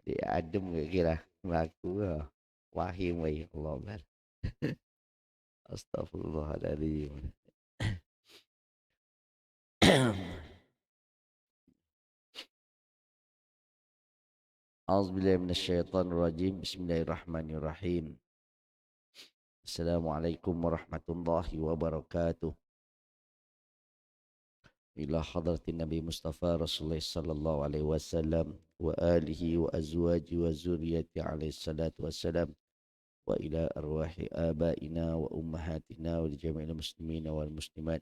Dia adem ke kira melaku lah. Wahim wa Allah bar. Astagfirullahaladzim. A'udzubillahi minasyaitonirrajim. Bismillahirrahmanirrahim. Assalamualaikum warahmatullahi wabarakatuh. Ila hadratin Nabi Mustafa Rasulullah sallallahu alaihi wasallam wa alihi wa azwaji wa zurriyyati alaihi salatu wassalam wa ila arwahi abaina wa ummahatina wa jami'il muslimina wal muslimat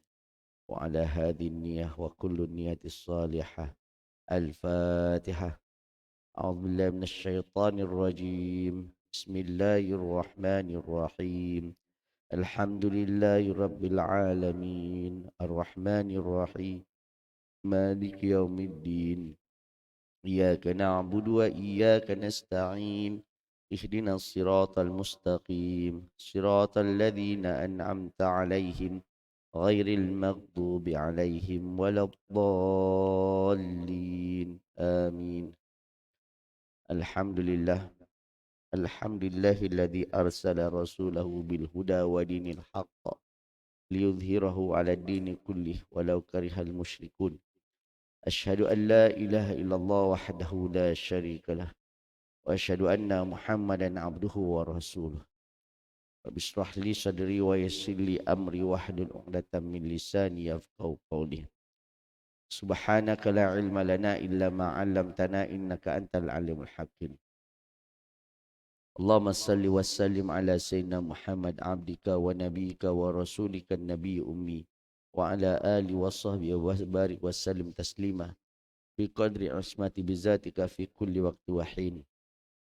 wa ala hadhihi niyyah wa kullu niyyatis salihah. Al-Fatihah. A'udzu billahi minasyaitonir rajim. Bismillahirrahmanirrahim. Alhamdulillahi rabbil alamin. Arrahmanir rahim. Maliki yaumiddin. Iyyaka na'budu wa iyyaka nasta'in. Ihdinas siratal mustaqim. Siratal ladzina an'amta 'alaihim ghairil maghdubi 'alaihim waladdallin. Amin. Alhamdulillah. Alhamdulillahilladzi arsala rasulahu bil huda wa dinil haqq liyudhhirahu 'ala ad-dini kullih walau karihal musyrikun. Asyhadu an la ilaha illallah wahdahu la syarikalah wa asyhadu anna Muhammadan abduhu wa rasuluh. Rabbi shrah li sadri wa yassir li amri wahlul 'uqdatam min lisani yafqahu qawli. Subhanaka la ilma lana illa ma 'allamtana innaka antal alimul hakim. Allahumma salli wa sallim ala sayyidina Muhammad abdika wa nabiyyika wa rasulika nabiy ummi wa ala ali wa sahbihi wa barik wa sallim taslima bi qadri asmati bizatika fi kulli waqti wa hin.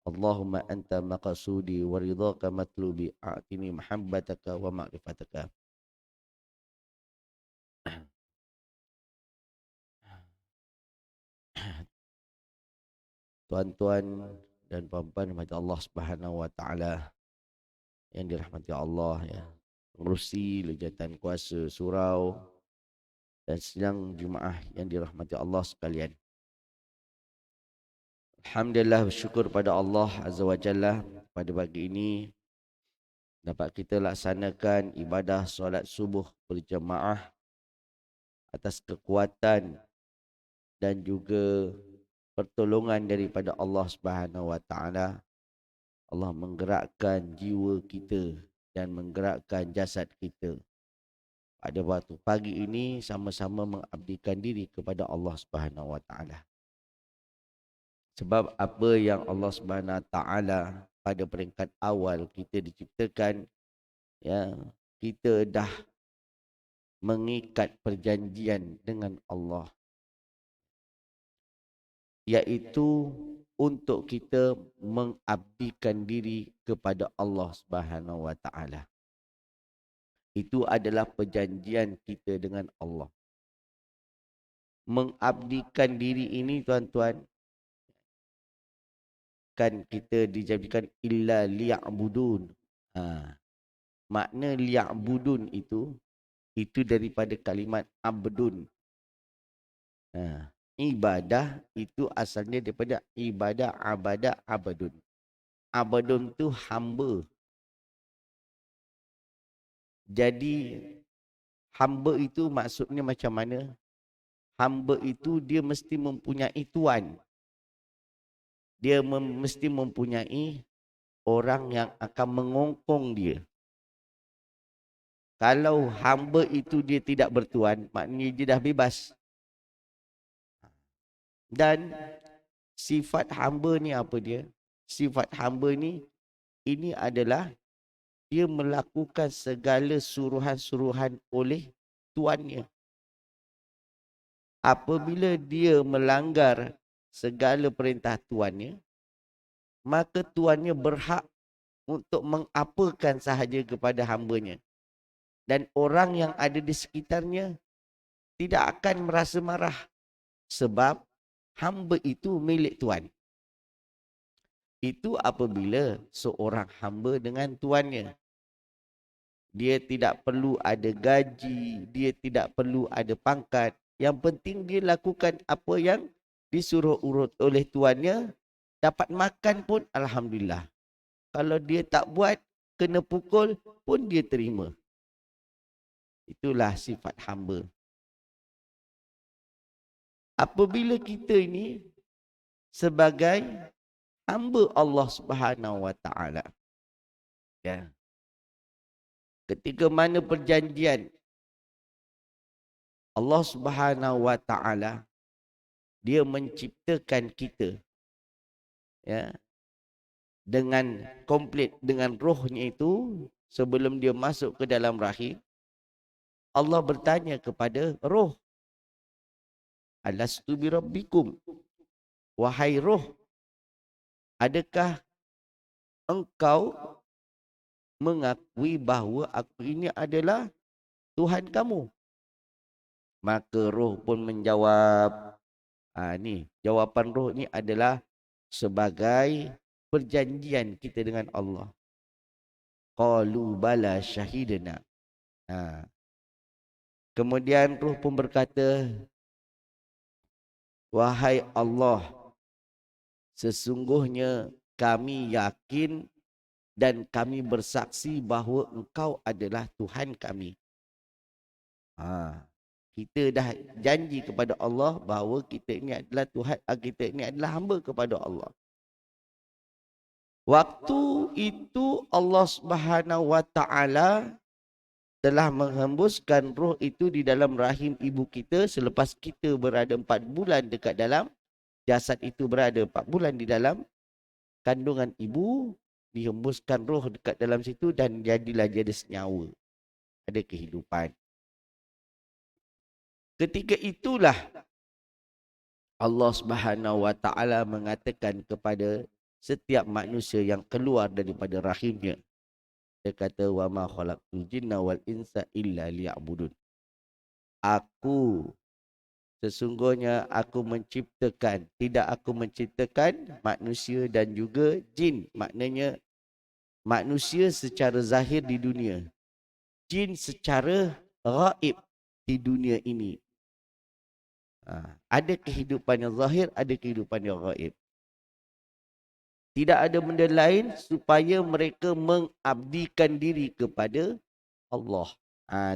Allahumma anta maqsudi wa ridhaka matlubi a'tini mahabbataka wa ma'rifataka. Tuan-tuan dan puan-puan rahmat Allah Subhanahu wa taala yang dirahmati Allah ya. Pengurusi Lejatan Kuasa Surau dan sidang Jumaah yang dirahmati Allah sekalian. Alhamdulillah, bersyukur pada Allah Azza wa Jalla pada pagi ini dapat kita laksanakan ibadah solat subuh berjemaah atas kekuatan dan juga pertolongan daripada Allah Subhanahu wa taala. Allah menggerakkan jiwa kita dan menggerakkan jasad kita pada waktu pagi ini sama-sama mengabdikan diri kepada Allah Subhanahu wa taala. Sebab apa yang Allah Subhanahu wa taala pada peringkat awal kita diciptakan, ya, kita dah mengikat perjanjian dengan Allah, iaitu untuk kita mengabdikan diri kepada Allah Subhanahu wa taala. Itu adalah perjanjian kita dengan Allah. Mengabdikan diri ini, tuan-tuan, kan kita dijadikan illa liya'budun. Makna liya'budun itu daripada kalimat abdun. Ibadah itu asalnya daripada ibadah abada abadun. Abadun tu hamba. Jadi hamba itu maksudnya macam mana? Hamba itu dia mesti mempunyai tuan. Dia mesti mempunyai orang yang akan mengongkong dia. Kalau hamba itu dia tidak bertuan, maknanya dia dah bebas. Dan sifat hamba ni apa dia? Sifat hamba ni, ini adalah dia melakukan segala suruhan-suruhan oleh tuannya. Apabila dia melanggar segala perintah tuannya, maka tuannya berhak untuk mengapakan sahaja kepada hambanya. Dan orang yang ada di sekitarnya tidak akan merasa marah. Sebab hamba itu milik tuan. Itu apabila seorang hamba dengan tuannya. Dia tidak perlu ada gaji, dia tidak perlu ada pangkat. Yang penting dia lakukan apa yang disuruh urut oleh tuannya Dapat makan pun alhamdulillah. Kalau dia tak buat, kena pukul pun dia terima. Itulah sifat hamba. Apabila kita ini sebagai hamba Allah Subhanahu wa taala, ya. Ketika mana perjanjian Allah Subhanahu wa taala dia menciptakan kita, ya, dengan komplit dengan rohnya itu, sebelum dia masuk ke dalam rahim, Allah bertanya kepada roh, alastu bi rabbikum, wahai roh, adakah engkau mengakui bahawa aku ini adalah Tuhan kamu? Maka roh pun menjawab, ni jawapan roh ni adalah sebagai perjanjian kita dengan Allah. Qalu bala syahidna. Kemudian roh pun berkata, wahai Allah, sesungguhnya kami yakin dan kami bersaksi bahawa engkau adalah Tuhan kami. Kita dah janji kepada Allah bahawa kita ini adalah Tuhan, kita ini adalah hamba kepada Allah. Waktu itu Allah Subhanahu wa taala telah menghembuskan roh itu di dalam rahim ibu kita selepas kita berada 4 bulan dekat dalam jasad itu, berada 4 bulan di dalam kandungan ibu, dihembuskan roh dekat dalam situ dan jadilah dia ada senyawa, ada kehidupan. Ketika itulah Allah Subhanahu wa taala mengatakan kepada setiap manusia yang keluar daripada rahimnya, dia kata, wa ma khalaqtul jinna wal insa illa liya'budun. Sesungguhnya aku menciptakan, tidak aku menciptakan manusia dan juga jin. Maknanya manusia secara zahir di dunia, jin secara gaib di dunia ini. Ada kehidupan yang zahir, ada kehidupan yang gaib. Tidak ada benda lain supaya mereka mengabdikan diri kepada Allah.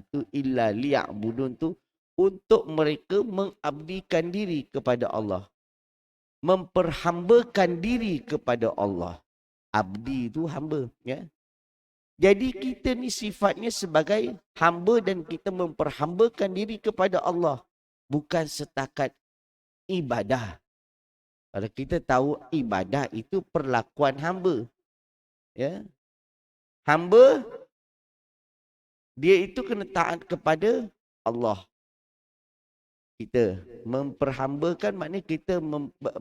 Tu illa liya'budun tu untuk mereka mengabdikan diri kepada Allah, memperhambakan diri kepada Allah. Abdi itu hamba, ya. Jadi kita ni sifatnya sebagai hamba dan kita memperhambakan diri kepada Allah, bukan setakat ibadah. Kalau kita tahu ibadah itu perlakuan hamba, ya. Hamba dia itu kena taat kepada Allah. Kita memperhambakan maknanya kita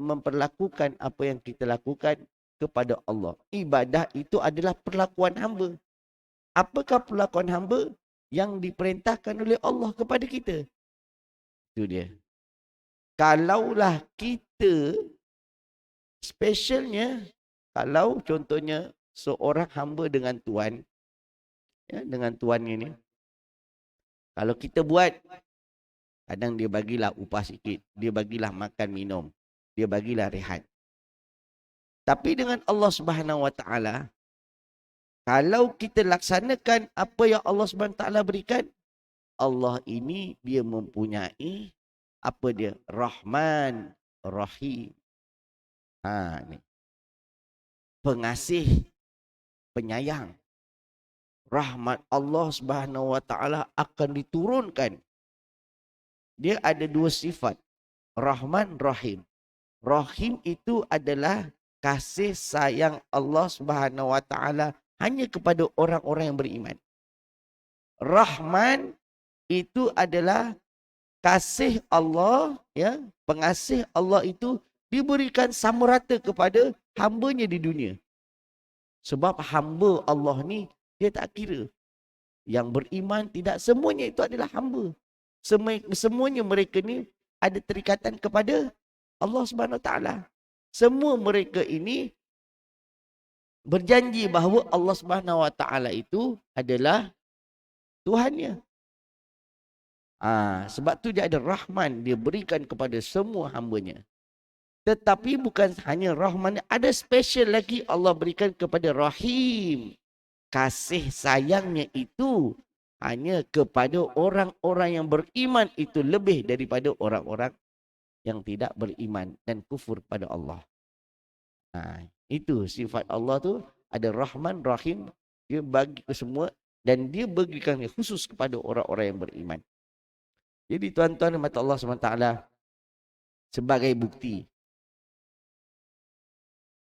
memperlakukan apa yang kita lakukan kepada Allah. Ibadah itu adalah perlakuan hamba. Apakah perlakuan hamba yang diperintahkan oleh Allah kepada kita? Itu dia. Kalaulah kita, specialnya, kalau contohnya seorang hamba dengan tuan, ya, dengan tuannya ni, kalau kita buat, kadang dia bagilah upah sikit, dia bagilah makan minum, dia bagilah rehat. Tapi dengan Allah Subhanahu wa taala, kalau kita laksanakan apa yang Allah Subhanahu wa taala berikan, Allah ini dia mempunyai apa dia? Rahman, Rahim. Ni. Pengasih, penyayang. Rahmat Allah Subhanahu wa taala akan diturunkan. Dia ada 2 sifat, Rahman, Rahim. Rahim itu adalah kasih sayang Allah Subhanahu wa taala hanya kepada orang-orang yang beriman. Rahman itu adalah kasih Allah, ya, pengasih Allah itu diberikan sama rata kepada hambanya di dunia. Sebab hamba Allah ni dia tak kira. Yang beriman tidak semuanya itu adalah hamba. Semuanya mereka ni ada terikatan kepada Allah Subhanahu wa taala. Semua mereka ini berjanji bahawa Allah Subhanahu wa taala itu adalah Tuhannya. Sebab tu dia ada Rahman, dia berikan kepada semua hambanya. Tetapi bukan hanya Rahman, ada special lagi Allah berikan kepada Rahim. Kasih sayangnya itu hanya kepada orang-orang yang beriman, itu lebih daripada orang-orang yang tidak beriman dan kufur pada Allah. Itu sifat Allah tu, ada Rahman, Rahim, dia bagi ke semua dan dia berikan khusus kepada orang-orang yang beriman. Jadi tuan-tuan mata Allah SWT sebagai bukti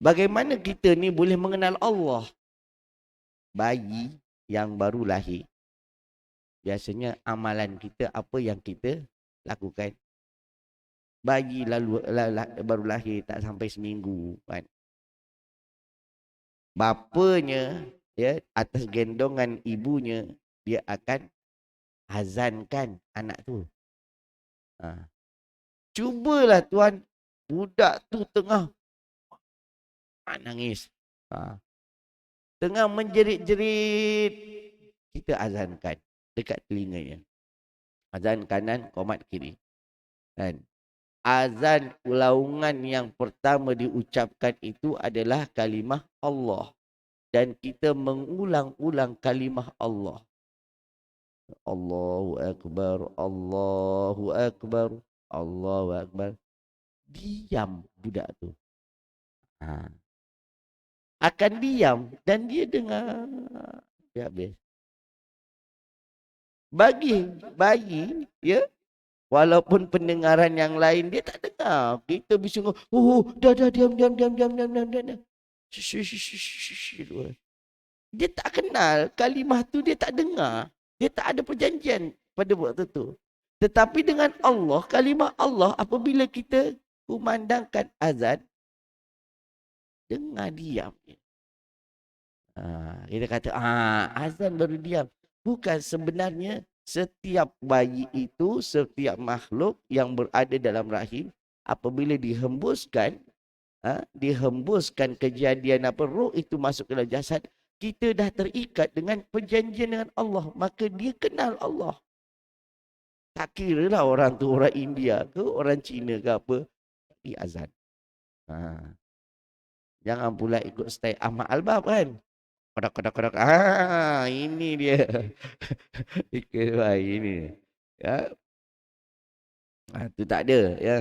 bagaimana kita ni boleh mengenal Allah. Bayi yang baru lahir, biasanya amalan kita apa yang kita lakukan. Bayi baru lahir tak sampai seminggu kan, bapanya atas gendongan ibunya dia akan azankan anak tu. Cubalah tuan, budak tu tengah nangis, tengah menjerit-jerit, kita azankan dekat telinganya. Azan kanan, qomat kiri. Kan? Azan laungan yang pertama diucapkan itu adalah kalimah Allah. Dan kita mengulang-ulang kalimah Allah. Allahu Akbar, Allahu Akbar, Allahu Akbar. Diam budak tu. Akan diam dan dia dengar. Dia habis. Bagi bayi, walaupun pendengaran yang lain dia tak dengar. Kita bising, dah diam. Dia tak kenal kalimah tu, dia tak dengar. Dia tak ada perjanjian pada waktu tu. Tetapi dengan Allah, kalimah Allah apabila kita kumandangkan azan, dengar diam. Kita kata, azan baru diam. Bukan, sebenarnya setiap bayi itu, setiap makhluk yang berada dalam rahim, apabila dihembuskan kejadian roh itu masuk ke dalam jasad, kita dah terikat dengan perjanjian dengan Allah. Maka dia kenal Allah. Tak kira lah orang tu orang India ke, orang Cina ke apa, di azan. Jangan pula ikut style Ahmad Albab kan. Kodak. Ini dia. Ikut ini. Ya. Itu tak ada. Ya.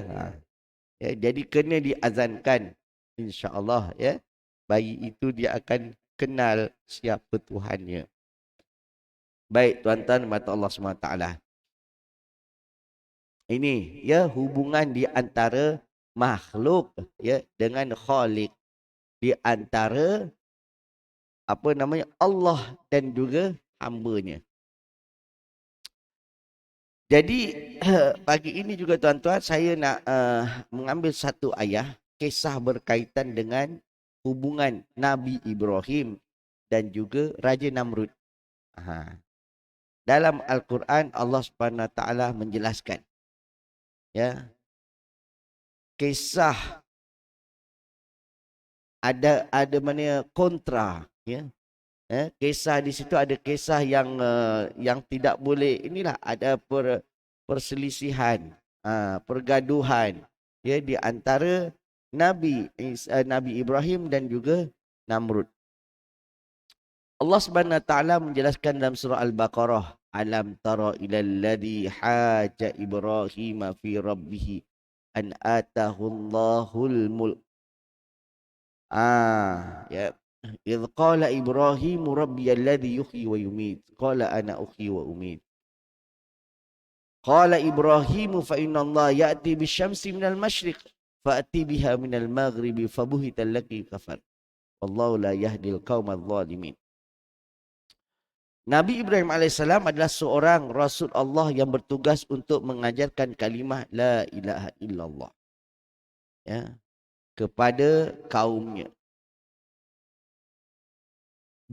Jadi kena diazankan. InsyaAllah. Ya. Bayi itu dia akan kenal siapa Tuhannya. Baik tuan-tuan mata Allah SWT. Ini hubungan di antara makhluk dengan Khaliq. Di antara Allah dan juga hamba-Nya. Jadi pagi ini juga tuan-tuan, saya nak mengambil satu ayat kisah berkaitan dengan hubungan Nabi Ibrahim dan juga Raja Namrud. Dalam Al-Quran Allah Subhanahu Wa Taala menjelaskan kisah ada mana kontra kisah di situ, ada kisah yang tidak boleh, inilah ada perselisihan, pergaduhan di antara Nabi Ibrahim dan juga Namrud. Allah Subhanahu Wa Taala menjelaskan dalam surah Al-Baqarah, alam tara ilal ladzi haja Ibrahim fi rabbih an atahu Allahul mulk. إذ قال إبراهيم ربي الذي يحيي ويميت قال أنا أحيي وأميت قال إبراهيم فإن الله يأتي بالشمس من المشرق فأتي بها من المغرب فبهت الذي كفر والله لا يهدي القوم الظالمين. Nabi Ibrahim AS adalah seorang Rasul Allah yang bertugas untuk mengajarkan kalimah La ilaha illallah kepada kaumnya.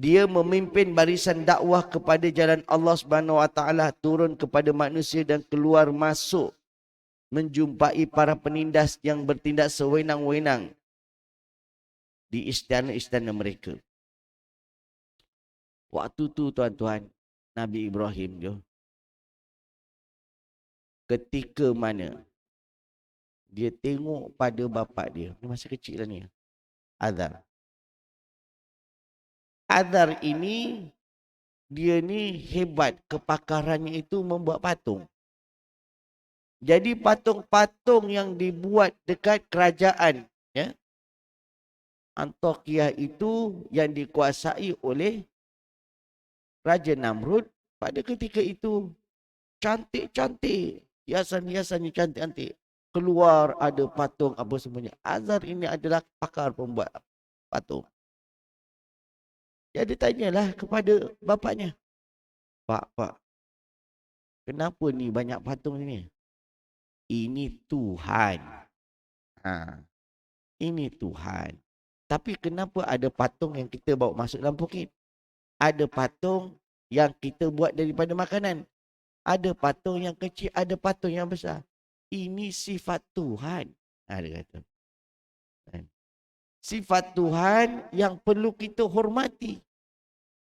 Dia memimpin barisan dakwah kepada jalan Allah Subhanahu Wa Taala, turun kepada manusia dan keluar masuk menjumpai para penindas yang bertindak sewenang-wenang di istana-istana mereka. Waktu tu tuan-tuan, Nabi Ibrahim ketika mana Dia tengok pada bapa dia. Dia masih kecil lah ni. Azhar. Azhar ini, dia ni hebat. Kepakarannya itu membuat patung. Jadi patung-patung yang dibuat dekat kerajaan, ya, Antakya itu yang dikuasai oleh Raja Namrud pada ketika itu, cantik-cantik. Hiasan-hiasannya cantik-cantik. Keluar ada patung apa semuanya. Azhar ini adalah pakar pembuat patung. Jadi tanyalah kepada bapaknya. Pak, kenapa ni banyak patung ni? Ini Tuhan. Ini Tuhan. Tapi kenapa ada patung yang kita bawa masuk dalam bukit? Ada patung yang kita buat daripada makanan. Ada patung yang kecil, ada patung yang besar. Ini sifat Tuhan. Dia kata. Sifat Tuhan yang perlu kita hormati.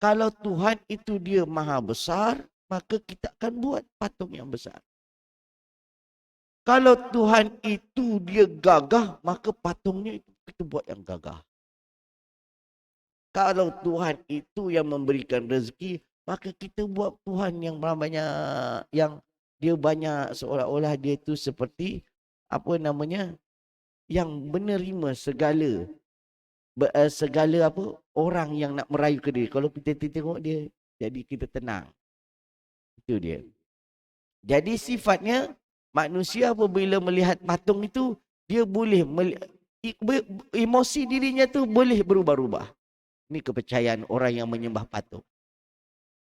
Kalau Tuhan itu dia maha besar, maka kita akan buat patung yang besar. Kalau Tuhan itu dia gagah, maka patungnya itu kita buat yang gagah. Kalau Tuhan itu yang memberikan rezeki, maka kita buat Tuhan yang banyak, yang dia banyak, seolah-olah dia itu seperti apa namanya, yang menerima segala apa orang yang nak merayu ke dia. Kalau kita tengok dia, jadi kita tenang. Itu dia. Jadi sifatnya manusia apabila melihat patung itu, dia boleh emosi dirinya tu boleh berubah-ubah. Ini kepercayaan orang yang menyembah patung.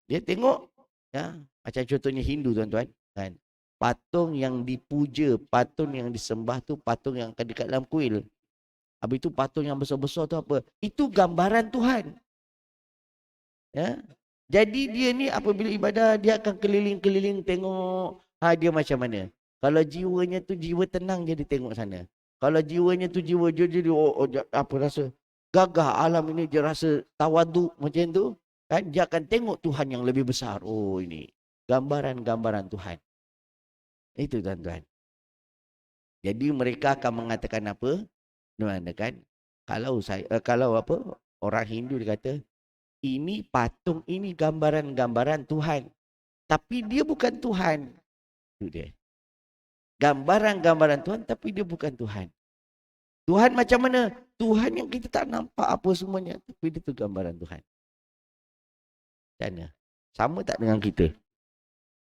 Dia tengok, ya, macam contohnya Hindu, tuan-tuan, kan. Patung yang dipuja, patung yang disembah tu patung yang akan dekat dalam kuil. Habis itu patung yang besar-besar tu apa? Itu gambaran Tuhan. Ya. Jadi dia ni apabila ibadah, dia akan keliling-keliling tengok dia macam mana. Kalau jiwanya tu jiwa tenang, dia tengok sana. Kalau jiwanya tu jiwa jadi apa rasa gagah alam ini, dia rasa tawadu macam tu, kan, dia akan tengok Tuhan yang lebih besar. Oh, ini gambaran-gambaran Tuhan. Itu tuan-tuan. Jadi mereka akan mengatakan apa? Kan? Kalau apa? Orang Hindu dia kata, ini patung, ini gambaran-gambaran Tuhan. Tapi dia bukan Tuhan. Itu dia. Gambaran-gambaran Tuhan, tapi dia bukan Tuhan. Tuhan macam mana? Tuhan yang kita tak nampak apa semuanya, tapi dia tu gambaran Tuhan. Macam sama tak dengan kita?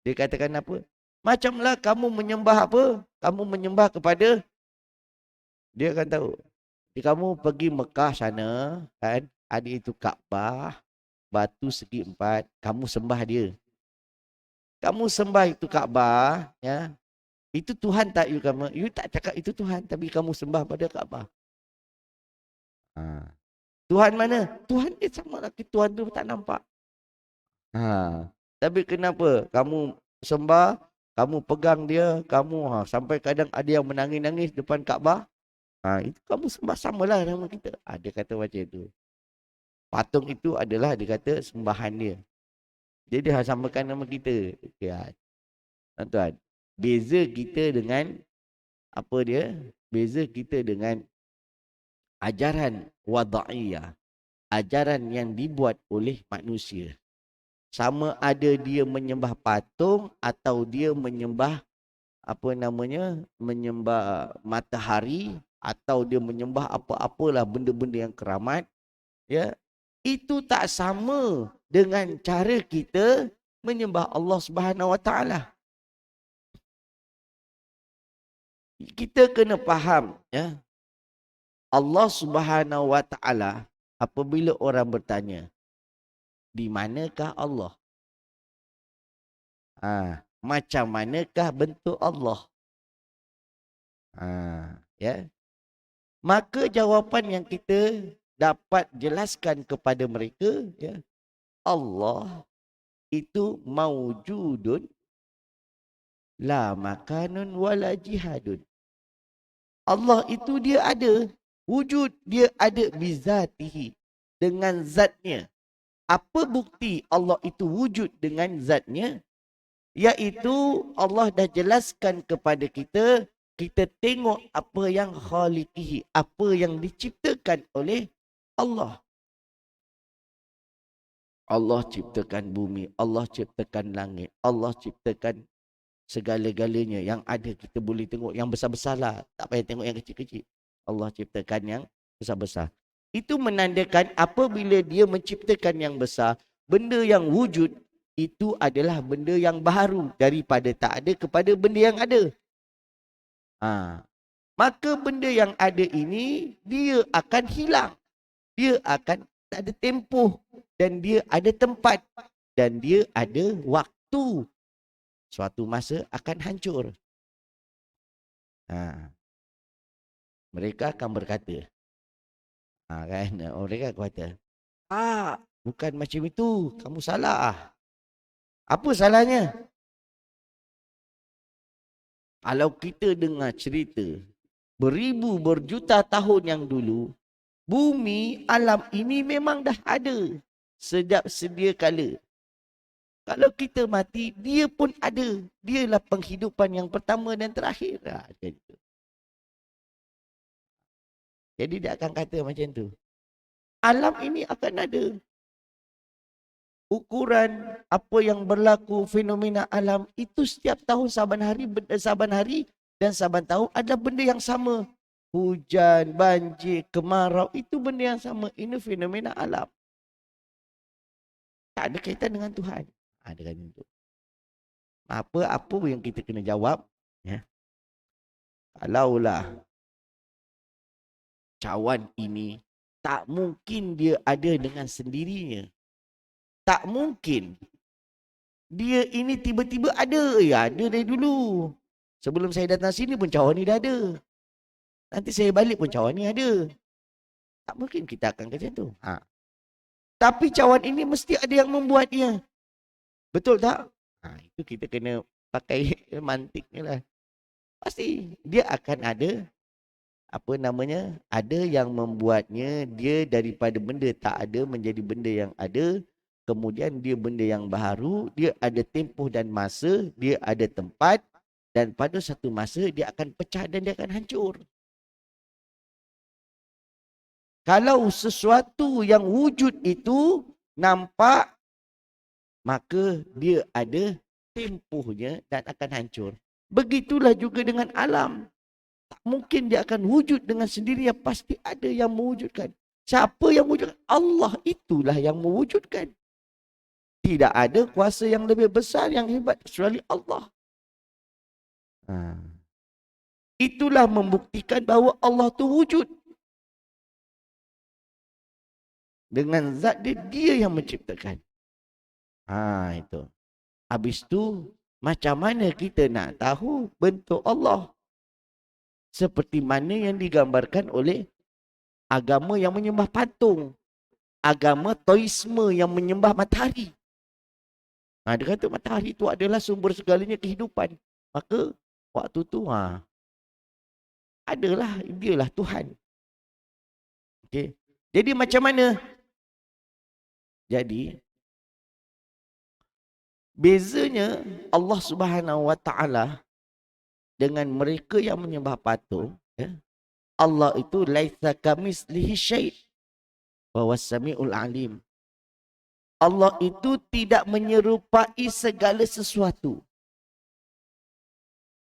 Dia katakan apa? Macamlah kamu menyembah apa? Kamu menyembah kepada, dia akan tahu. Jadi kamu pergi Mekah sana, kan? Ada itu Kaabah, batu segi empat, kamu sembah dia. Kamu sembah itu Kaabah, ya. Itu Tuhan tak you kamu? You tak cakap itu Tuhan, tapi kamu sembah pada Kaabah. Tuhan mana? Tuhan dia sama lagi, Tuhan tu tak nampak. Tapi kenapa kamu sembah, kamu pegang dia, kamu sampai kadang ada yang menangis-nangis depan Kaabah? Itu kamu sembah samalah nama kita. Dia kata macam itu. Patung itu adalah dia kata sembahan dia. Jadi dia samakan nama kita. Tuan-tuan, beza kita dengan apa dia? Beza kita dengan ajaran wada'iyah. Ajaran yang dibuat oleh manusia. Sama ada dia menyembah patung atau dia menyembah apa namanya? Menyembah matahari atau dia menyembah apa-apalah benda-benda yang keramat. Ya. Itu tak sama dengan cara kita menyembah Allah Subhanahu Wa Taala. Kita kena faham, ya. Allah Subhanahu Wa Taala, apabila orang bertanya, di manakah Allah? Macam manakah bentuk Allah? Ya. Maka jawapan yang kita dapat jelaskan kepada mereka, ya, Allah itu maujudun la makanun wala jihadun. Allah itu dia ada wujud, dia ada bizatihi, dengan zatnya. Apa bukti Allah itu wujud dengan zatnya? Iaitu Allah dah jelaskan kepada kita kita tengok apa yang khaliqihi, apa yang diciptakan oleh Allah. Allah ciptakan bumi, Allah ciptakan langit, Allah ciptakan segala-galanya yang ada. Kita boleh tengok yang besar-besar lah, tak payah tengok yang kecil-kecil. Allah ciptakan yang besar-besar. Itu menandakan apabila dia menciptakan yang besar, benda yang wujud itu adalah benda yang baharu daripada tak ada kepada benda yang ada. Maka benda yang ada ini dia akan hilang. Dia akan tak ada tempoh dan dia ada tempat dan dia ada waktu. Suatu masa akan hancur. Mereka akan berkata, kan? Mereka kata, bukan macam itu. Kamu salah. Apa salahnya? Kalau kita dengar cerita beribu berjuta tahun yang dulu, bumi, alam ini memang dah ada sejak sedia kala. Kalau kita mati, dia pun ada. Dialah penghidupan yang pertama dan terakhir. Jadi dia akan kata macam tu. Alam ini akan ada. Ukuran apa yang berlaku, fenomena alam itu setiap tahun saban hari dan saban tahun adalah benda yang sama. Hujan, banjir, kemarau itu benda yang sama. Ini fenomena alam. Tak ada kaitan dengan Tuhan. Ada kan itu. Apa yang kita kena jawab, ya. Kalaulah cawan ini tak mungkin dia ada dengan sendirinya. Tak mungkin. Dia ini tiba-tiba ada. Ya, ada dari dulu. Sebelum saya datang sini pun cawan ni dah ada. Nanti saya balik pun cawan ni ada. Tak mungkin kita akan macam tu. Tapi cawan ini mesti ada yang membuatnya. Betul tak? Itu kita kena pakai mantiknya lah. Pasti dia akan ada ada yang membuatnya. Dia daripada benda tak ada menjadi benda yang ada. Kemudian dia benda yang baharu, dia ada tempoh dan masa, dia ada tempat dan pada satu masa dia akan pecah dan dia akan hancur. Kalau sesuatu yang wujud itu nampak, maka dia ada tempohnya dan akan hancur. Begitulah juga dengan alam. Tak mungkin dia akan wujud dengan sendirinya, pasti ada yang mewujudkan. Siapa yang mewujudkan? Allah itulah yang mewujudkan. Tidak ada kuasa yang lebih besar, yang hebat kecuali Allah. Itulah membuktikan bahawa Allah tu wujud. Dengan zat dia, dia yang menciptakan. Itu. Habis tu, macam mana kita nak tahu bentuk Allah? Seperti mana yang digambarkan oleh agama yang menyembah patung. Agama Taoisme yang menyembah matahari. Dia kata matahari itu adalah sumber segalanya kehidupan. Maka waktu tu adalah dialah Tuhan. Okey. Jadi macam mana? Jadi bezanya Allah Subhanahu Wa Taala dengan mereka yang menyembah patung, ya. Allah itu laisa kamitslihi syai' wa huwas samiul alim. Allah itu tidak menyerupai segala sesuatu.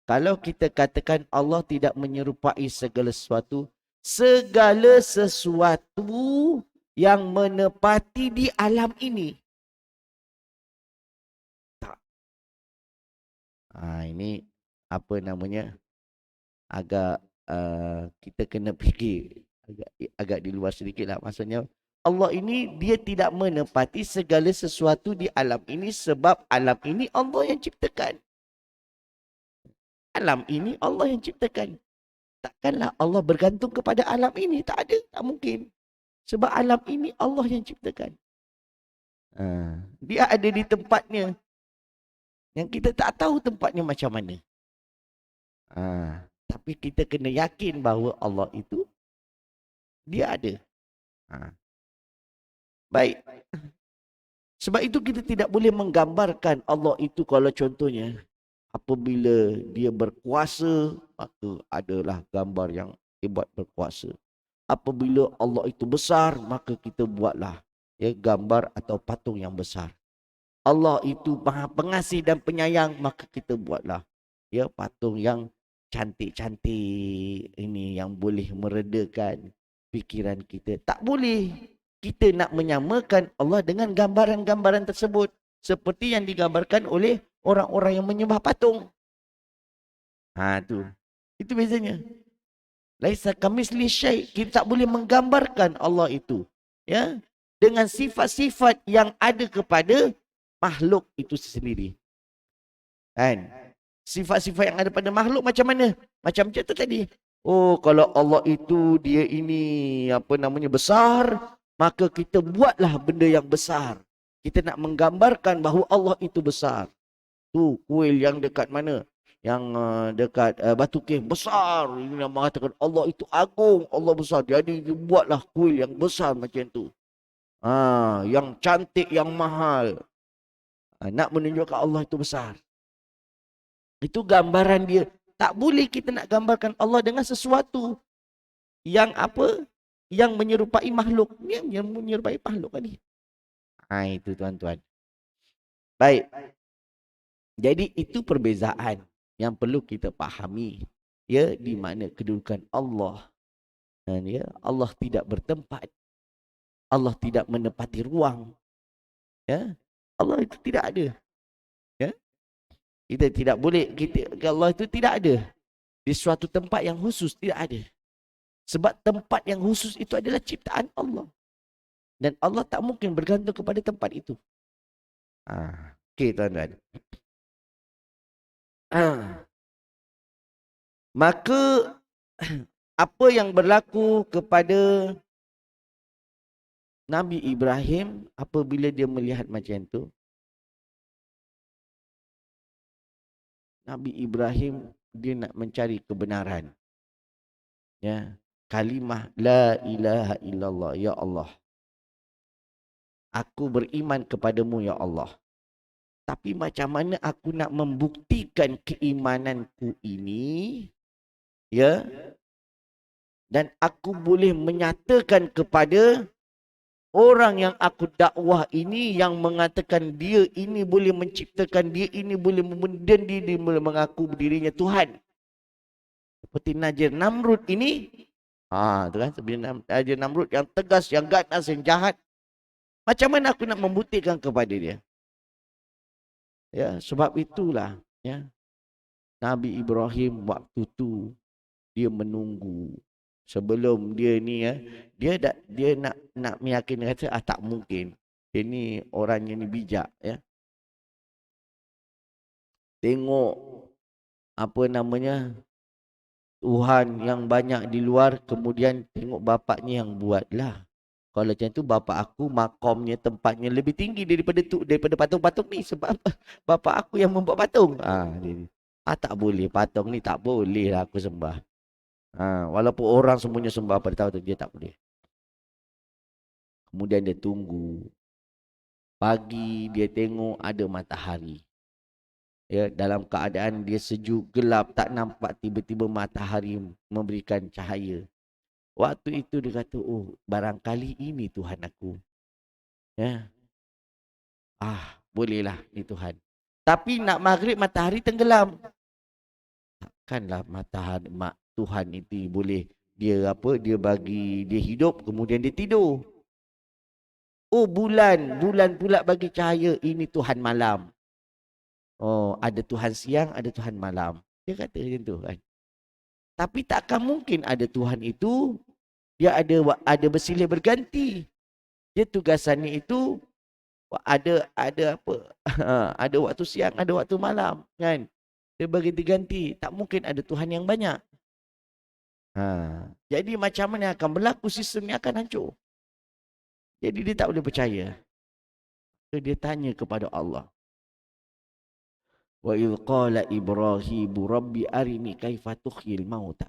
Kalau kita katakan Allah tidak menyerupai segala sesuatu yang menepati di alam ini. Tak. Ini agak kita kena fikir agak di luar sedikit lah. Maksudnya Allah ini dia tidak menepati segala sesuatu di alam ini sebab alam ini Allah yang ciptakan. Alam ini Allah yang ciptakan. Takkanlah Allah bergantung kepada alam ini. Tak ada, tak mungkin. Sebab alam ini Allah yang ciptakan. Dia ada di tempatnya yang kita tak tahu tempatnya macam mana. Tapi kita kena yakin bahawa Allah itu dia ada. Baik. Sebab itu kita tidak boleh menggambarkan Allah itu, kalau contohnya Apabila dia berkuasa, maka adalah gambar yang hebat berkuasa. Apabila Allah itu besar, maka kita buatlah gambar atau patung yang besar. Allah itu Maha Pengasih dan Penyayang, maka kita buatlah patung yang cantik-cantik ini, yang boleh meredakan fikiran kita. Tak boleh kita nak menyamakan Allah dengan gambaran-gambaran tersebut seperti yang digambarkan oleh orang-orang yang menyembah patung. Tu. Itu bezanya. Laisa kamisli syai'. Kita tak boleh menggambarkan Allah itu dengan sifat-sifat yang ada kepada makhluk itu sendiri. Kan? Sifat-sifat yang ada pada makhluk macam mana? Macam tu tadi. Oh, kalau Allah itu dia ini besar, maka kita buatlah benda yang besar. Kita nak menggambarkan bahawa Allah itu besar. Tu kuil yang dekat mana? Yang dekat Batu Keh besar. Ini yang mengatakan Allah itu agung, Allah besar. Jadi buatlah kuil yang besar macam tu. Yang cantik, yang mahal. Nak menunjukkan Allah itu besar. Itu gambaran dia. Tak boleh kita nak gambarkan Allah dengan sesuatu yang yang menyerupai makhluk. Yang menyerupai makhluk tadi. Itu tuan-tuan. Baik. Jadi itu perbezaan yang perlu kita fahami. Di mana kedudukan Allah. Dan Allah tidak bertempat. Allah tidak menempati ruang. Allah itu tidak ada. Kita tidak boleh, Allah itu tidak ada di suatu tempat yang khusus, tidak ada. Sebab tempat yang khusus itu adalah ciptaan Allah. Dan Allah tak mungkin bergantung kepada tempat itu. Okey tuan-tuan. Maka apa yang berlaku kepada Nabi Ibrahim apabila dia melihat macam tu? Nabi Ibrahim dia nak mencari kebenaran. Kalimah la ilaha illallah, ya Allah. Aku beriman kepadamu ya Allah. Tapi macam mana aku nak membuktikan keimananku ini? Dan aku boleh menyatakan kepada orang yang aku dakwah ini, yang mengatakan dia ini boleh menciptakan, dia ini boleh dan dia boleh mengaku dirinya Tuhan. Seperti Najir Namrud ini. Tu kan, seperti Najir Namrud yang tegas, yang ganas, yang jahat. Macam mana aku nak membuktikan kepada dia? Sebab itulah Nabi Ibrahim waktu tu dia menunggu. Sebelum dia ni dia nak meyakinkan, kata tak mungkin. Dia ni orangnya ni bijak Tengok Tuhan yang banyak di luar, kemudian tengok bapaknya yang buatlah. Kalau macam tu bapa aku makamnya, tempatnya lebih tinggi daripada patung-patung ni, sebab bapa aku yang membuat patung. Tak boleh, patung ni tak boleh lah aku sembah. Walaupun orang semuanya sembah pada tahu tu, dia tak boleh. Kemudian dia tunggu. Pagi dia tengok ada matahari. Dalam keadaan dia sejuk, gelap, tak nampak, tiba-tiba matahari memberikan cahaya. Waktu itu dia kata, oh barangkali ini Tuhan aku. Bolehlah ni Tuhan. Tapi nak maghrib matahari tenggelam. Takkanlah matahari Tuhan itu boleh dia bagi dia hidup kemudian dia tidur. Oh bulan pula bagi cahaya, ini Tuhan malam. Oh ada Tuhan siang, ada Tuhan malam. Dia kata macam tu kan. Tapi takkan mungkin ada Tuhan itu dia ada bersilih berganti. Dia tugasannya itu ada ada waktu siang, ada waktu malam kan. Dia berganti-ganti. Tak mungkin ada Tuhan yang banyak. Jadi macam mana akan berlaku, sistem ni akan hancur. Jadi dia tak boleh percaya. So, dia tanya kepada Allah. Wa idh qala Ibrahim rabbi arini kaifa tuhyil mauta.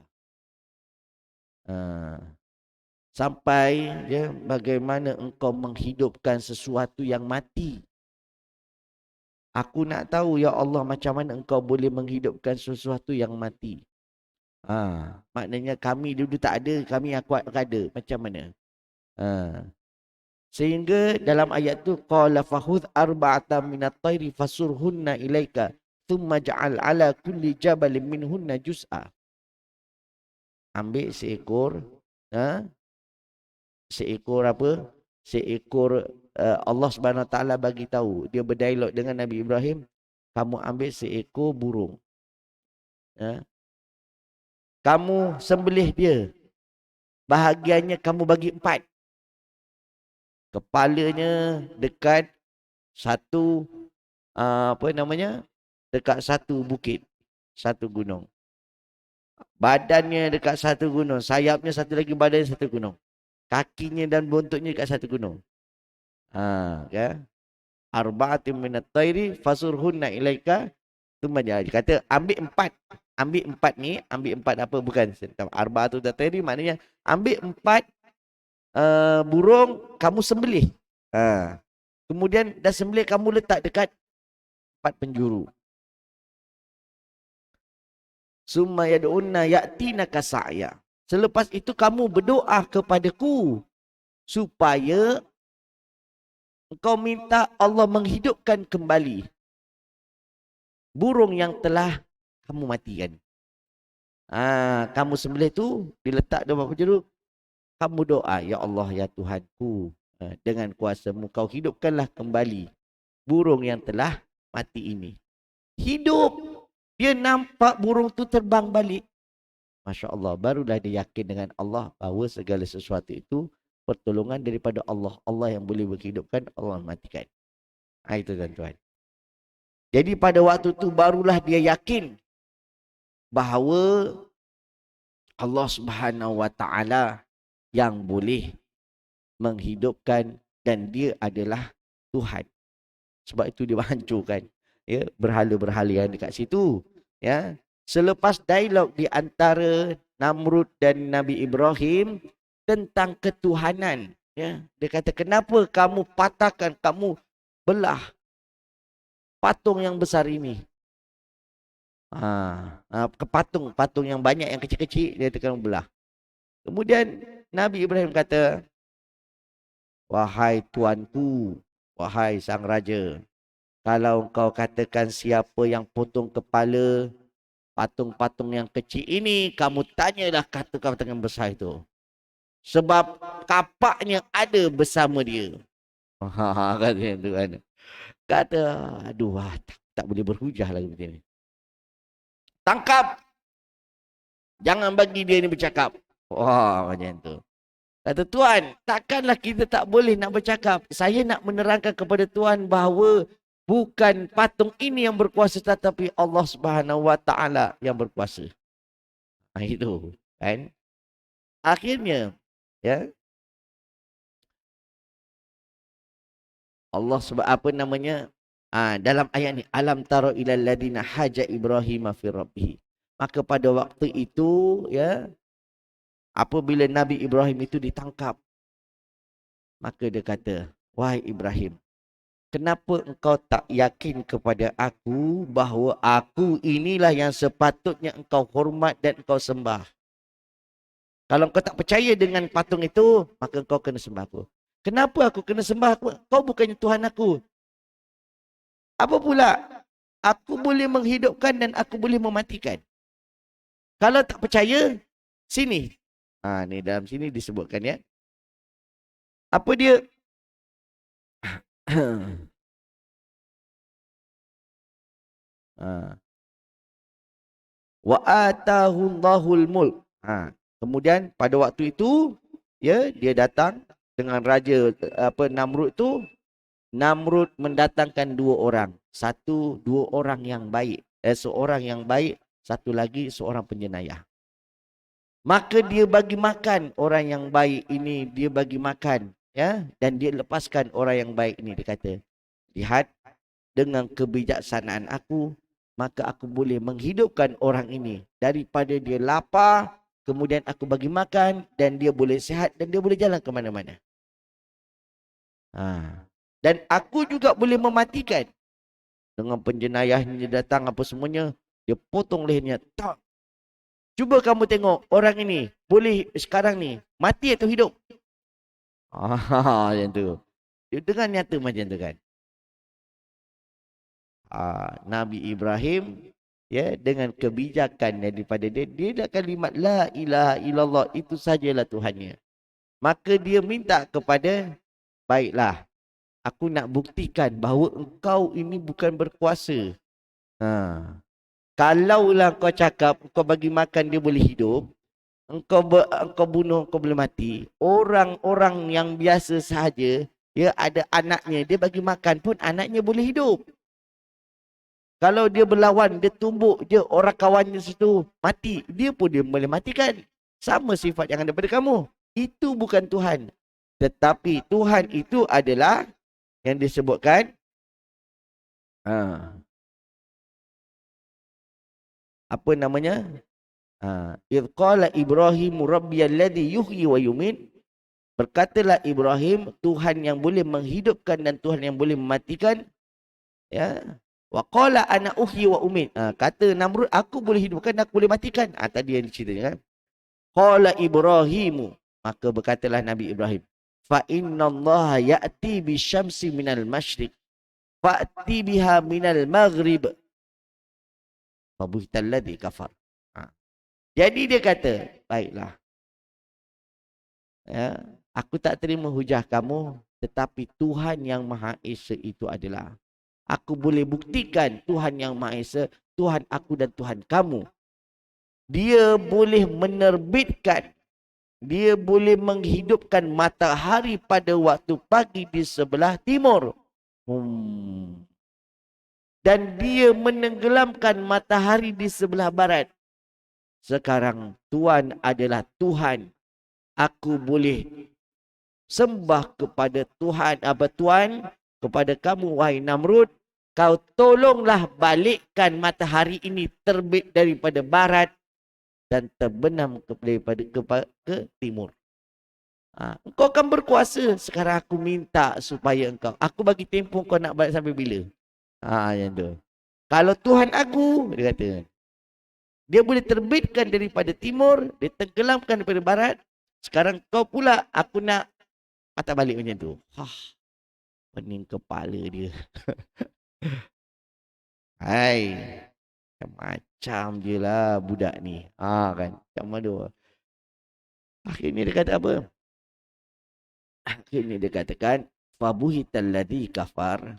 Sampai bagaimana engkau menghidupkan sesuatu yang mati. Aku nak tahu ya Allah macam mana engkau boleh menghidupkan sesuatu yang mati. Maknanya kami dulu tak ada, kami aku ada. Macam mana? Sehingga dalam ayat tu qala fahudh arba'atan minat tayri fasurhunna ilaika thumma ja'al ala kulli jabalin minhunna juz'a. Ambil seekor seekor apa? Seekor Allah Subhanahu Wa Taala bagi tahu, dia berdialog dengan Nabi Ibrahim, kamu ambil seekor burung. Kamu sembelih dia. Bahagiannya kamu bagi 4. Kepalanya dekat satu dekat satu bukit, satu gunung. Badannya dekat satu gunung, sayapnya satu lagi, badannya satu gunung. Kakinya dan buntutnya dekat satu gunung. Arba'atin minat tayri fasurhunna ilaika thumma ja'al. Kata ambil 4. Ambil 4 ni, ambil 4 apa bukan? Arba'atul tayri maknanya ambil 4 burung, kamu sembelih. Kemudian dah sembelih, kamu letak dekat 4 penjuru. Summa yad'unna ya'tinaka sa'ya. Selepas itu kamu berdoa kepadaku supaya engkau minta Allah menghidupkan kembali burung yang telah kamu matikan. Kamu sembelih tu diletak di bawah penjuru. Kamu doa, ya Allah ya Tuhanku, dengan kuasa-Mu kau hidupkanlah kembali burung yang telah mati ini. Hidup. Dia nampak burung tu terbang balik. Masya Allah, barulah dia yakin dengan Allah bahawa segala sesuatu itu pertolongan daripada Allah. Allah yang boleh menghidupkan, Allah matikan. Itu tuan-tuan. Jadi pada waktu tu barulah dia yakin bahawa Allah Subhanahu Wa Taala yang boleh menghidupkan dan dia adalah Tuhan. Sebab itu dia hancurkan berhala-berhala yang dekat situ. Selepas dialog di antara Namrud dan Nabi Ibrahim tentang ketuhanan, dia kata, kenapa kamu patahkan, kamu belah patung yang besar ini? Patung yang banyak, yang kecil-kecil, dia tekan belah. Kemudian Nabi Ibrahim kata, wahai tuanku, wahai sang raja, kalau kau katakan siapa yang potong kepala patung-patung yang kecil ini, kamu tanyalah kata-kata yang besar itu. Sebab kapaknya ada bersama dia. Kata tu kan. Kata, aduh, tak boleh berhujah lagi macam ni. Tangkap. Jangan bagi dia ni bercakap. Macam tu. Kata, Tuan, takkanlah kita tak boleh nak bercakap. Saya nak menerangkan kepada Tuan bahawa bukan patung ini yang berkuasa, tetapi Allah Subhanahu Wa Taala yang berkuasa. Itu kan. Akhirnya Allah dalam ayat ni, alam tara ilal ladina haja Ibrahim fi rabbih. Maka pada waktu itu apabila Nabi Ibrahim itu ditangkap, maka dia kata, wahai Ibrahim, kenapa engkau tak yakin kepada aku bahawa aku inilah yang sepatutnya engkau hormat dan engkau sembah? Kalau engkau tak percaya dengan patung itu, maka engkau kena sembah aku. Kenapa aku kena sembah aku? Kau bukannya Tuhan aku. Apa pula? Aku boleh menghidupkan dan aku boleh mematikan. Kalau tak percaya, sini. Ni dalam sini disebutkan apa dia? Wa atahullahul mulk. Kemudian pada waktu itu dia datang dengan raja Namrud tu. Namrud mendatangkan 2 orang. Dua orang yang baik. Seorang yang baik, satu lagi seorang penjenayah. Maka dia bagi makan orang yang baik ini, dia bagi makan dan dia lepaskan orang yang baik ini. Dia kata, lihat, dengan kebijaksanaan aku, maka aku boleh menghidupkan orang ini daripada dia lapar, kemudian aku bagi makan dan dia boleh sihat dan dia boleh jalan ke mana-mana. Dan aku juga boleh mematikan. dengan penjenayahnya datang apa semuanya, dia potong lehernya. Tak. Cuba kamu tengok orang ini boleh sekarang ni mati atau hidup? Macam tu. Dia dengan nyata macam tu kan. Nabi Ibrahim, ya, dengan kebijakan daripada dia dah kalimat la ilaha illallah, itu sajalah Tuhannya. Maka dia minta kepada, baiklah, aku nak buktikan bahawa engkau ini bukan berkuasa. Kalaulah kau cakap kau bagi makan dia boleh hidup, engkau bunuh kau boleh mati. Orang-orang yang biasa sahaja, dia ada anaknya, dia bagi makan pun anaknya boleh hidup. Kalau dia berlawan, dia tumbuk je orang kawannya situ mati, dia pun dia boleh matikan. Sama sifat yang ada pada kamu. Itu bukan Tuhan. Tetapi Tuhan itu adalah yang disebutkan apa namanya? Idh qala Ibrahim rabbiyalladzi yuhyi wa yumiit. Berkatalah Ibrahim, Tuhan yang boleh menghidupkan dan Tuhan yang boleh mematikan. Ya. Wa qala ana uhyi wa umiit. Kata Namrud, aku boleh hidupkan, aku boleh matikan. Tadi yang diceritakan. Qala Ibrahimu, maka berkatalah Nabi Ibrahim, fa innallaha ya'ti bisyamsi minal masyriq fa'ti biha minal maghrib fa buhtal ladzi kafar. Jadi dia kata, baiklah, ya, aku tak terima hujah kamu, tetapi Tuhan yang Maha Esa itu adalah, aku boleh buktikan Tuhan yang Maha Esa, Tuhan aku dan Tuhan kamu. Dia boleh menerbitkan, dia boleh menghidupkan matahari pada waktu pagi di sebelah timur. Dan dia menenggelamkan matahari di sebelah barat. Sekarang Tuhan adalah Tuhan. Aku boleh sembah kepada Tuhan, Tuhan, kepada kamu wahai Namrud, kau tolonglah balikkan matahari ini terbit daripada barat dan terbenam ke timur. Engkau akan berkuasa. Sekarang aku minta supaya aku bagi tempoh kau nak balik sampai bila? Yang tu. Kalau Tuhan aku, dia kata, dia boleh terbitkan daripada timur, dia tenggelamkan daripada barat. Sekarang kau pula, aku nak patah balik macam tu. Pening kepala dia. Hai, macam je lah budak ni. Kan, macam mana? Akhirnya dia kata apa? Akhirnya dia katakan, fabuhital ladzi kafar.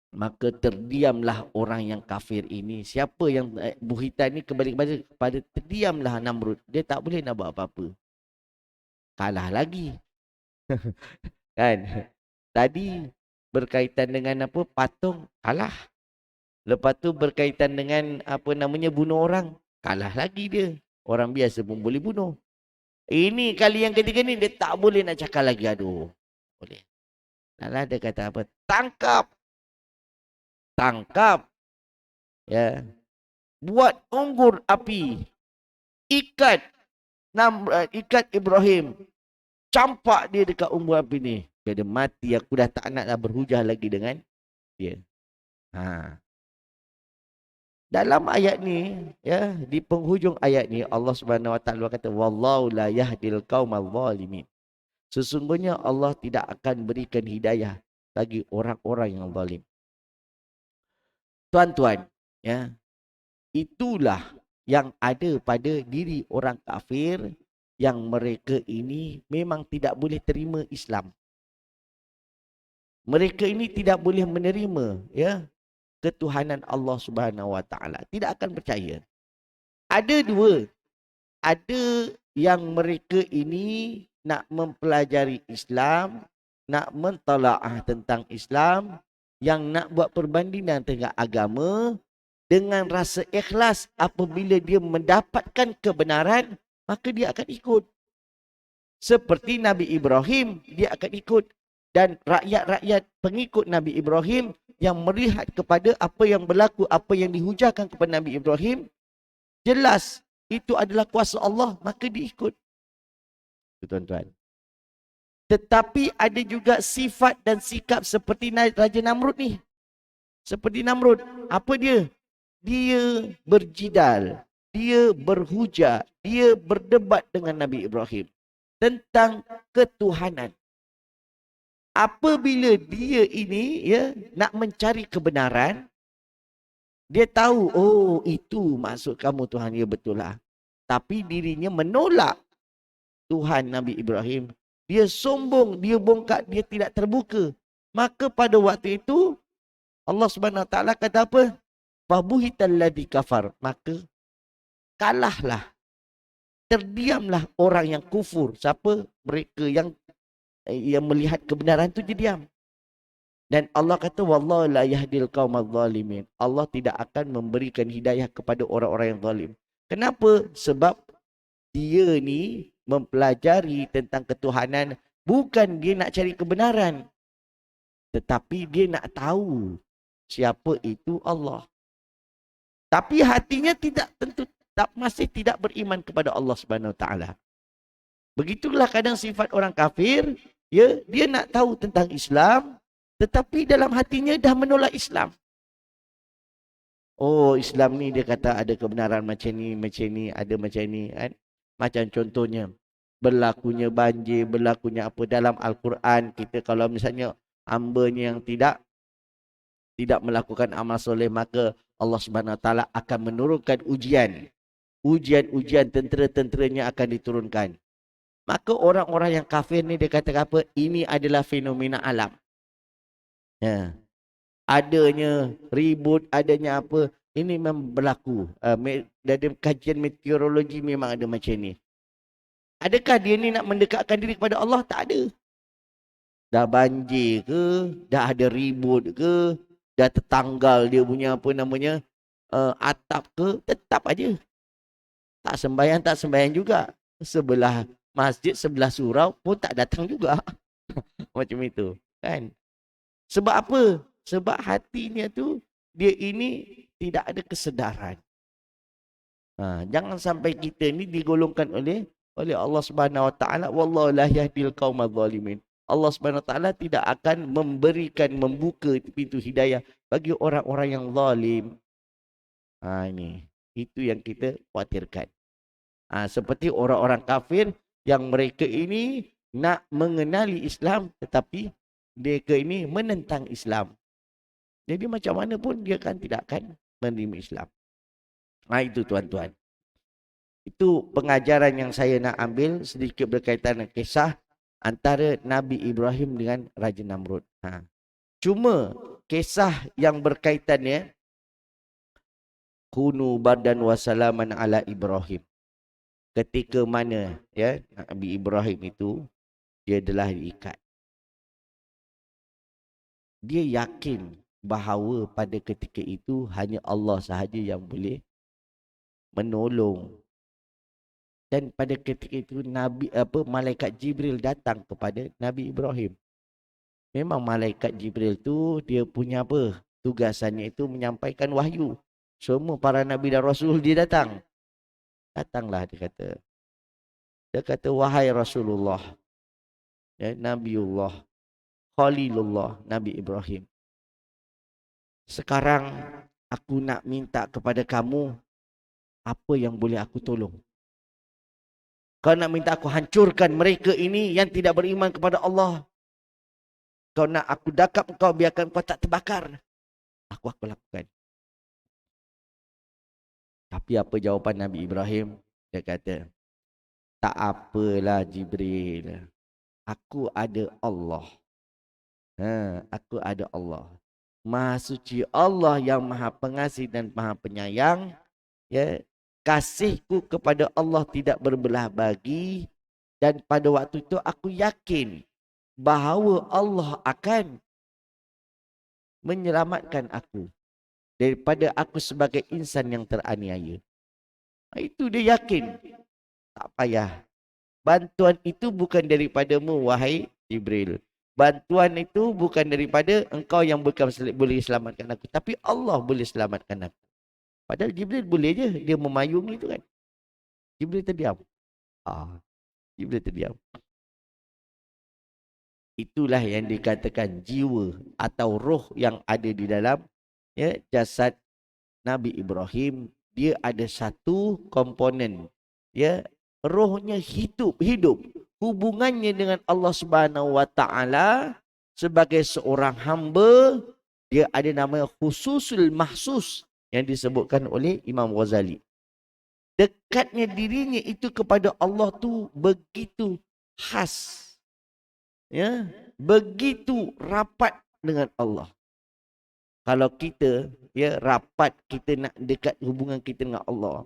Maka terdiamlah orang yang kafir ini. Siapa yang buhitan ni kembali kepada terdiamlah Namrud. Dia tak boleh nak buat apa-apa. Kalah lagi. Kan? Tadi berkaitan dengan apa? Patung, kalah. Lepas tu berkaitan dengan apa namanya, bunuh orang, kalah lagi dia. Orang biasa pun boleh bunuh. Ini kali yang ketiga ni dia tak boleh nak cakap lagi. Aduh. Boleh. Lalu dia kata apa? Tangkap. Ya. Buat unggur api. Ikat Ibrahim. Campak dia dekat unggur api ni. Dia mati. Aku dah tak nak berhujah lagi dengan dia. Dalam ayat ni, ya, di penghujung ayat ni Allah Subhanahu Wa Taala kata, wallahu la yahdil qaumal zalimin. Sesungguhnya Allah tidak akan berikan hidayah bagi orang-orang yang zalim. Tuan-tuan, ya, itulah yang ada pada diri orang kafir, yang mereka ini memang tidak boleh terima Islam. Mereka ini tidak boleh menerima, ya, ketuhanan Allah Subhanahu Wa Taala. Tidak akan percaya. Ada dua. Ada yang mereka ini nak mempelajari Islam, nak mentalaah tentang Islam, yang nak buat perbandingan tentang agama dengan rasa ikhlas. Apabila dia mendapatkan kebenaran, maka dia akan ikut. Seperti Nabi Ibrahim, dia akan ikut. Dan rakyat-rakyat pengikut Nabi Ibrahim yang melihat kepada apa yang berlaku, apa yang dihujahkan kepada Nabi Ibrahim, jelas itu adalah kuasa Allah, maka diikut. Tuan-tuan. Tetapi ada juga sifat dan sikap seperti Raja Namrud ni. Seperti Namrud. Apa dia? Dia berjidal. Dia berhujah. Dia berdebat dengan Nabi Ibrahim. Tentang ketuhanan. Apabila dia ini ya nak mencari kebenaran, dia tahu, oh itu maksud kamu Tuhan, ya betul lah. Tapi dirinya menolak Tuhan Nabi Ibrahim. Dia sombong, dia bongkak, dia tidak terbuka. Maka pada waktu itu Allah Subhanahu Wa Taala kata apa? Fabuhital ladzi kafar. Maka kalahlah, terdiamlah orang yang kufur. Siapa? Mereka yang melihat kebenaran tu dia diam. Dan Allah kata wallahu la yahdil qaumadz zalimin. Allah tidak akan memberikan hidayah kepada orang-orang yang zalim. Kenapa? Sebab dia ni mempelajari tentang ketuhanan, bukan dia nak cari kebenaran, tetapi dia nak tahu siapa itu Allah. Tapi hatinya tidak tentu, masih tidak beriman kepada Allah Subhanahu Wa Taala. Begitulah kadang sifat orang kafir, ya, dia nak tahu tentang Islam, tetapi dalam hatinya dah menolak Islam. Oh, Islam ni dia kata ada kebenaran macam ni, ada macam ni kan. Macam contohnya, berlakunya banjir, berlakunya apa dalam Al-Quran. Kita kalau misalnya hamba-Nya yang tidak melakukan amal soleh, maka Allah Subhanahu Wa Taala akan menurunkan ujian. Ujian-ujian tentera-tenteranya akan diturunkan. Maka orang-orang yang kafir ni dia kata apa? Ini adalah fenomena alam. Ya. Adanya ribut, adanya apa, ini memang berlaku. Dari kajian meteorologi memang ada macam ni. Adakah dia ni nak mendekatkan diri kepada Allah? Tak ada. Dah banjir ke, dah ada ribut ke, dah tertanggal dia punya apa namanya, atap ke, tetap aja. Tak sembahyang juga. Sebelah masjid, sebelah surau pun tak datang juga. Macam itu. Kan? Sebab apa? Sebab hatinya tu, dia ini tidak ada kesedaran. Jangan sampai kita ni digolongkan oleh Allah Subhanahu Wa Taala, wallahu la yahdil qaumadz zalimin. Allah Subhanahu Wa Taala tidak akan membuka pintu hidayah bagi orang-orang yang zalim. Ini itu yang kita khawatirkan. Seperti orang-orang kafir yang mereka ini nak mengenali Islam, tetapi mereka ini menentang Islam. Jadi macam mana pun dia kan tidak akan menerima Islam. Itu tuan-tuan. Itu pengajaran yang saya nak ambil sedikit berkaitan dengan kisah antara Nabi Ibrahim dengan Raja Namrud. Cuma kisah yang berkaitannya kunu bardan wa salaman ala Ibrahim. Ketika mana ya Nabi Ibrahim itu dia telah diikat. Dia yakin bahawa pada ketika itu hanya Allah sahaja yang boleh menolong. Dan pada ketika itu malaikat Jibril datang kepada Nabi Ibrahim. Memang malaikat Jibril tu dia punya apa? Tugasannya itu menyampaikan wahyu. Semua para nabi dan rasul dia datang. Datanglah dia kata. Dia kata wahai Rasulullah, ya, Nabiullah, Khalilullah, Nabi Ibrahim. Sekarang aku nak minta kepada kamu apa yang boleh aku tolong. Kau nak minta aku hancurkan mereka ini yang tidak beriman kepada Allah. Kau nak aku dakap kau biarkan kau tak terbakar. Aku lakukan. Tapi apa jawapan Nabi Ibrahim? Dia kata, tak apalah Jibril. Aku ada Allah. Aku ada Allah. Maha suci Allah yang maha pengasih dan maha penyayang. Ya, kasihku kepada Allah tidak berbelah bagi. Dan pada waktu itu aku yakin bahawa Allah akan menyelamatkan aku daripada aku sebagai insan yang teraniaya. Itu dia yakin. Tak payah. Bantuan itu bukan daripadamu wahai Jibril. Bantuan itu bukan daripada engkau yang boleh selamatkan aku. Tapi Allah boleh selamatkan aku. Padahal Jibril boleh je. Dia memayungi itu kan. Jibril terdiam. Jibril terdiam. Itulah yang dikatakan jiwa atau roh yang ada di dalam jasad Nabi Ibrahim. Dia ada satu komponen, rohnya hidup. Hubungannya dengan Allah Subhanahu Wa Taala sebagai seorang hamba, dia ada nama khususul mahsus yang disebutkan oleh Imam Ghazali. Dekatnya dirinya itu kepada Allah tu begitu khas, begitu rapat dengan Allah. Kalau kita rapat, kita nak dekat hubungan kita dengan Allah,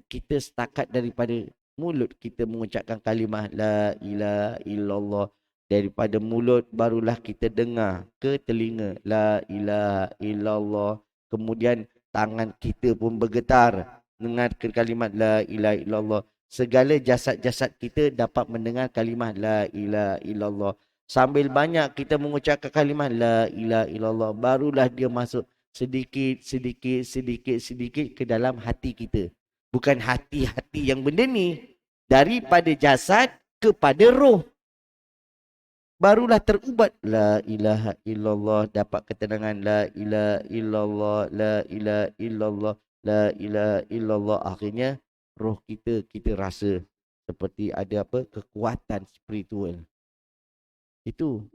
kita setakat daripada mulut kita mengucapkan kalimah la ilaha illallah. Daripada mulut barulah kita dengar ke telinga la ilaha illallah. Kemudian tangan kita pun bergetar dengar kalimat la ilaha illallah. Segala jasad-jasad kita dapat mendengar kalimah la ilaha illallah. Sambil banyak kita mengucapkan kalimah la ilaha illallah, barulah dia masuk sedikit ke dalam hati kita. Bukan hati-hati yang benda ni, daripada jasad kepada roh. Barulah terubat la ilaha illallah, dapat ketenangan la ilaha illallah, la ilaha illallah, la ilaha illallah. Akhirnya roh kita rasa seperti ada kekuatan spiritual. Itu.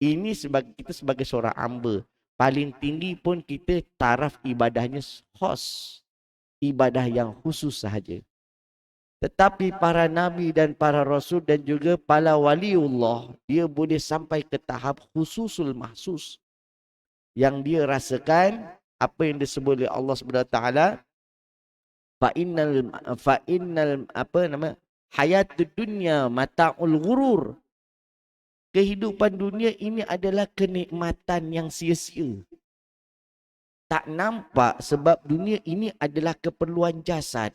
Ini kita sebagai seorang hamba, paling tinggi pun kita taraf ibadahnya khos, ibadah yang khusus sahaja. Tetapi para nabi dan para rasul dan juga para waliullah, dia boleh sampai ke tahap khususul mahsus, yang dia rasakan apa yang disebut oleh Allah Subhanahu Wa Taala, fa innal hayatud dunya mata'ul ghurur. Kehidupan dunia ini adalah kenikmatan yang sia-sia. Tak nampak sebab dunia ini adalah keperluan jasad.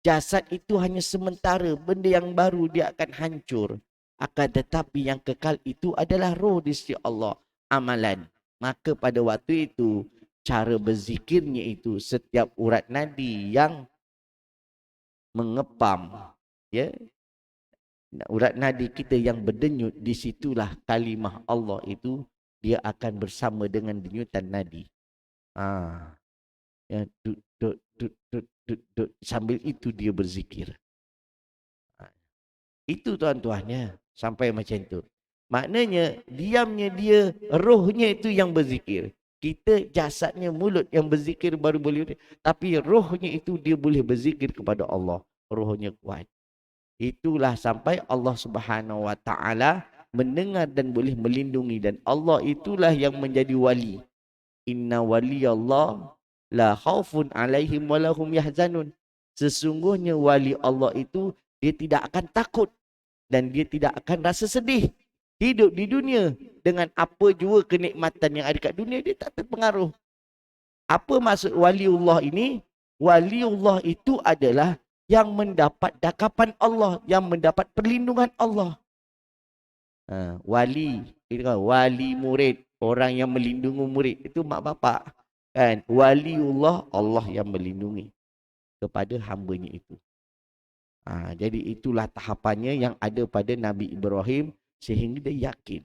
Jasad itu hanya sementara, benda yang baru dia akan hancur. Akan tetapi yang kekal itu adalah roh di sisi Allah, amalan. Maka pada waktu itu, cara berzikirnya itu setiap urat nadi yang mengepam, urat nadi kita yang berdenyut, di situlah kalimah Allah itu dia akan bersama dengan denyutan nadi. Sambil itu dia berzikir. Itu tuan-tuannya, sampai macam tu. Maknanya diamnya dia, rohnya itu yang berzikir. Kita jasadnya, mulut yang berzikir baru boleh. Tapi rohnya itu dia boleh berzikir kepada Allah. Rohnya kuat. Itulah sampai Allah Subhanahu Wa Taala mendengar dan boleh melindungi, dan Allah itulah yang menjadi wali. Inna waliyallah la khaufun alaihim walahum yahzanun. Sesungguhnya wali Allah itu dia tidak akan takut dan dia tidak akan rasa sedih. Hidup di dunia dengan apa jua kenikmatan yang ada kat dunia, dia tak terpengaruh. Apa maksud waliullah ini? Waliullah itu adalah yang mendapat dakapan Allah, yang mendapat perlindungan Allah. Wali, itu kan wali murid, orang yang melindungi murid, itu mak bapak kan. Waliullah, Allah yang melindungi kepada hambanya itu. Jadi itulah tahapannya yang ada pada Nabi Ibrahim, sehingga dia yakin,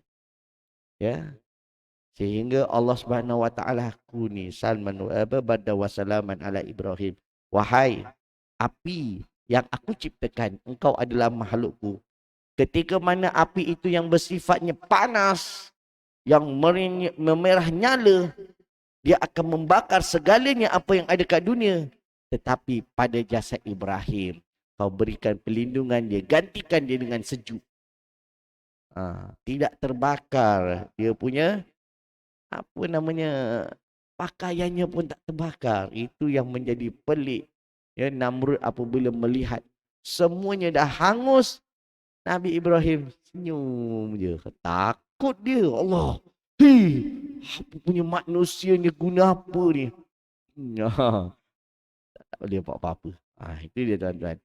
sehingga Allah Subhanahu Wa Taala kuni salman wa salaman ala Ibrahim. Wahai api yang aku ciptakan, engkau adalah makhlukku. Ketika mana api itu yang bersifatnya panas, yang memerah nyala, dia akan membakar segalanya apa yang ada kat dunia. Tetapi pada jasad Ibrahim, kau berikan perlindungan dia, gantikan dia dengan sejuk. Tidak terbakar. Dia punya pakaiannya pun tak terbakar. Itu yang menjadi pelik. Namrud apabila melihat semuanya dah hangus, Nabi Ibrahim senyum je. Takut dia. Allah. Apa punya manusia ni, guna apa ni? Tak boleh buat apa-apa. Itu dia tuan-tuan.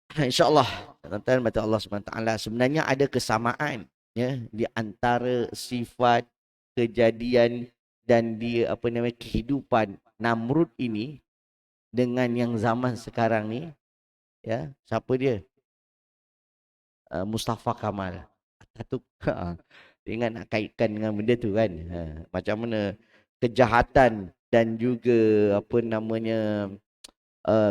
InsyaAllah tuan-tuan mata Allah SWT, sebenarnya ada kesamaan di antara sifat, kejadian dan dia kehidupan Namrud ini dengan yang zaman sekarang ni. Siapa dia? Mustafa Kamal. Ataturk. Dia ingat nak kaitkan dengan benda tu kan. Macam mana kejahatan dan juga apa namanya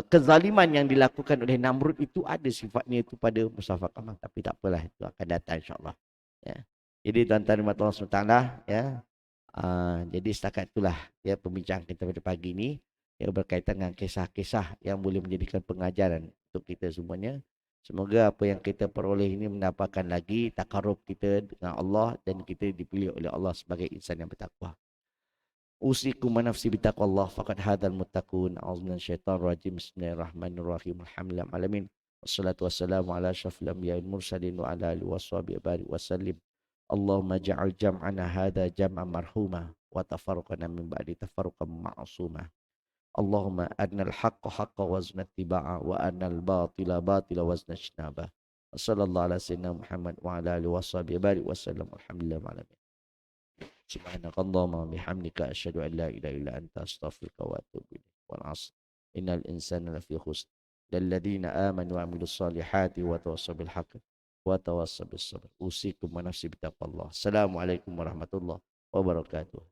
kezaliman yang dilakukan oleh Namrud itu ada sifatnya itu pada Mustafa Kamal. Tapi tak apalah, itu akan datang insyaAllah. Ya. Jadi tuan-tuan dan Allah SWT, ya. Jadi setakat itulah ya pembincang kita pada pagi ini yang berkaitan dengan kisah-kisah yang boleh menjadikan pengajaran untuk kita semuanya. Semoga apa yang kita peroleh ini mendapatkan lagi takarub kita dengan Allah dan kita dipilih oleh Allah sebagai insan yang bertakwa. Usikum wa nafsi bitaqwallah faqad hadal muttaqun. A'udzubillahi minasyaitonir rajim. Bismillahirrahmanirrahim. Alhamdulillah alamin. Wassalatu wassalamu ala asyrafil anbiya'i wal mursalin wa ala alihi washabihi wasallim. Allahumma ja'al jam'ana hadha jam'an marhuma wa tafarruqana min ba'di tafarruqan ma'suma. Allahumma adnal haqqa haqqa wazna ittiba'a wa adnal batila batila wazna ijtinaba. Sallallahu ala sayyidina Muhammad wa ala alihi washabihi wasallam. Alhamdulillah alamin. Subhanakallahumma wa bihamdika asyhadu an la ilaha illa anta astaghfiruka wa atubu ilaik. Wal 'asr. Innal insana lafi khusr. Lilladzina amanu wa 'amilus solihati wa tawassaw bil haqqi wa tawassaw bis sabr. Usikum wa nafsi bitaqwallah. Assalamualaikum warahmatullahi wabarakatuh.